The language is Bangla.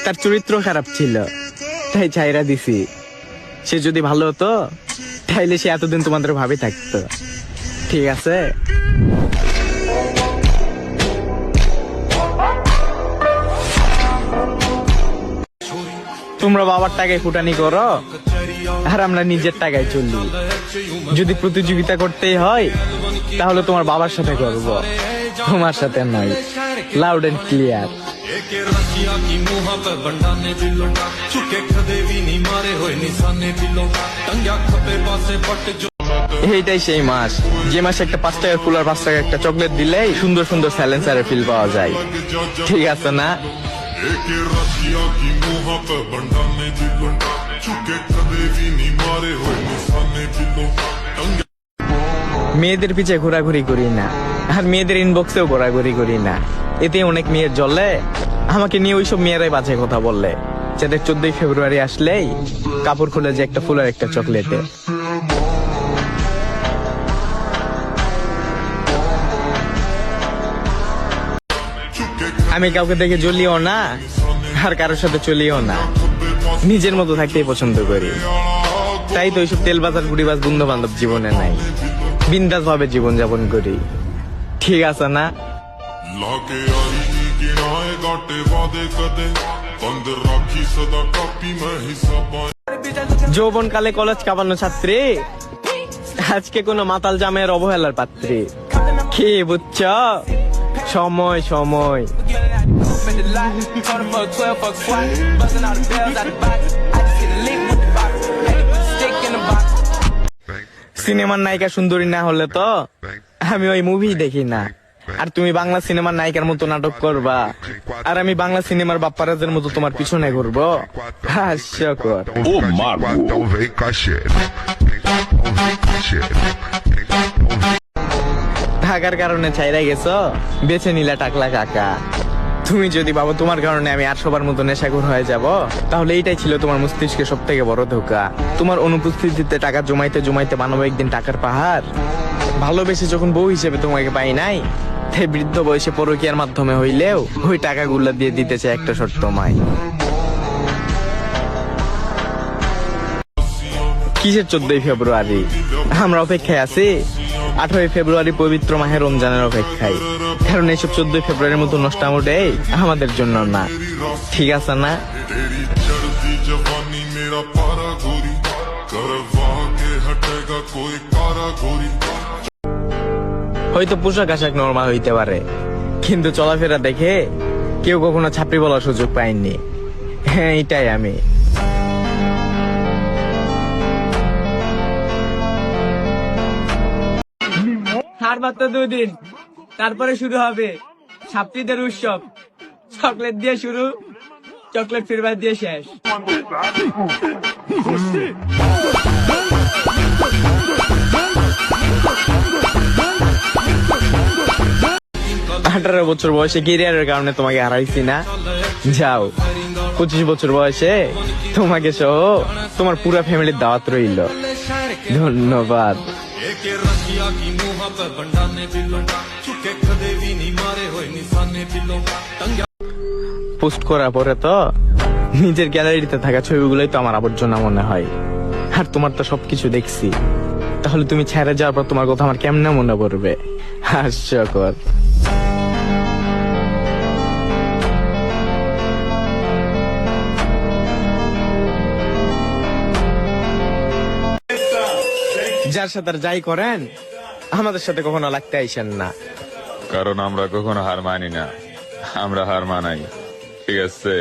তার চরিত্র খারাপ ছিল, তাই ছাইরা দিছি। সে যদি ভালো হতো তাইলে সে এতদিন তোমাদের ভাবে থাকতো। ঠিক আছে? তোমরা বাবার টাকায় ফুটানি করো আর আমরা নিজের টাকায় চলি। যদি প্রতিযোগিতা করতেই হয় তাহলে তোমার বাবার সাথে করব, তোমার সাথে নয়। Loud and clear. এইটাই সেই মাস, যে মাসে একটা 5 টাকার কুলার 5 টাকা একটা চকলেট দিলেই সুন্দর সুন্দর সাইলেন্সারের ফিল পাওয়া যায়। ঠিক আছে না? মেয়েদের পিছে ঘোরাঘুরি করি না, আর মেয়েদের ইনবক্সেও ঘোরাঘুরি করি না। এতে অনেক মেয়ের জ্বলে, আমাকে নিয়ে ওইসব মেয়েরাই বাজে কথা বললে, যাদের 14 ফেব্রুয়ারি আসলেই কাপড় খুলে যে একটা ফুলের একটা চকলেটে। আমি কাউকে দেখে জ্বলিও না আর কারোর সাথে চলিও না, নিজের মতো থাকতেই পছন্দ করি। তাই তো ওইসব তেলবাজার গুড়িবাজ বন্ধু বান্ধব জীবনে নাই, বিন্দাস ভাবে জীবন যাপন করি। ঠিক আছে না? যৌবন কালে কলেজ কাঁপানো ছাত্রী, আজকে কোনো মাতাল জামের অবহেলার পাত্রী। কি বুঝছ? সময় সময়। সিনেমার নায়িকা সুন্দরী না হলে তো আমি ওই মুভি দেখি না। আর তুমি বাংলা সিনেমার নায়িকার মতো নাটক করবা, আর আমি বাংলা সিনেমার বাপ্পারাজের মতো তোমার পিছনে ঘুরবো। হাস্যকর। থাকার কারণে ছাইরা গেছো, বেছে নিলা টাকলা কাকা। তুমি যদি বাবা তোমার কারণে আমি 800 বার মতো নেশাখোর হয়ে যাব, তাহলে এইটাই ছিল তোমার মস্তিষ্কে সব থেকে বড় ধোকা। তোমার অনুপস্থিতিতে টাকা জমাইতে জমাইতে বানাবো একদিন টাকার পাহাড়। ভালোবেসে যখন বউ হিসেবে তোমাকে পাই নাই, তাই বৃদ্ধ বয়সে পরকীয়ার মাধ্যমে হইলেও ওই টাকাগুলো দিয়ে দিতে চাই একটা শর্ত মাই। কিসের 14 ফেব্রুয়ারি? আমরা অপেক্ষায় আছি 18 ফেব্রুয়ারি পবিত্র মাহে রমজানের অপেক্ষায়। কারণ এইসব 14 ফেব্রুয়ারির মতো নষ্টামো ডে আমাদের জন্য না। ঠিক আছে না? হয়তো পোশাক আশাক নরমাল হইতে পারে, কিন্তু চলাফেরা দেখে কেউ কখনো ছাপড়ি বলার সুযোগ পায়নি। হ্যাঁ, এটাই আমি। আর মাত্র 2 দিন, তারপরে শুরু হবে ছাত্রীদের উৎসব। চকলেট দিয়ে শুরু, চকলেট ফিরবার দিয়ে শেষ। 18 বছর বয়সে ক্যারিয়ারের কারণে তোমাকে হারাইছি না? যাও, 25 বছর বয়সে তোমাকে সহ তোমার পুরো ফ্যামিলির দাওয়াত রইল। ধন্যবাদ। পোস্ট করার পরে তো নিজের গ্যালারিতে থাকা ছবিগুলোই তো আমার আবর্জনা মনে হয়। আর তোমার তো সবকিছু দেখছি, তাহলে তুমি ছেড়ে যাওয়ার পর তোমার কথা আমার কেমনে মনে পড়বে? হাস্যকর। যার সাথে যাই করেন, আমাদের সাথে কখনো লাগতে আইসেন না, কারণ আমরা কখনো হার মানি না, আমরা হার মানাই। ঠিক আছে?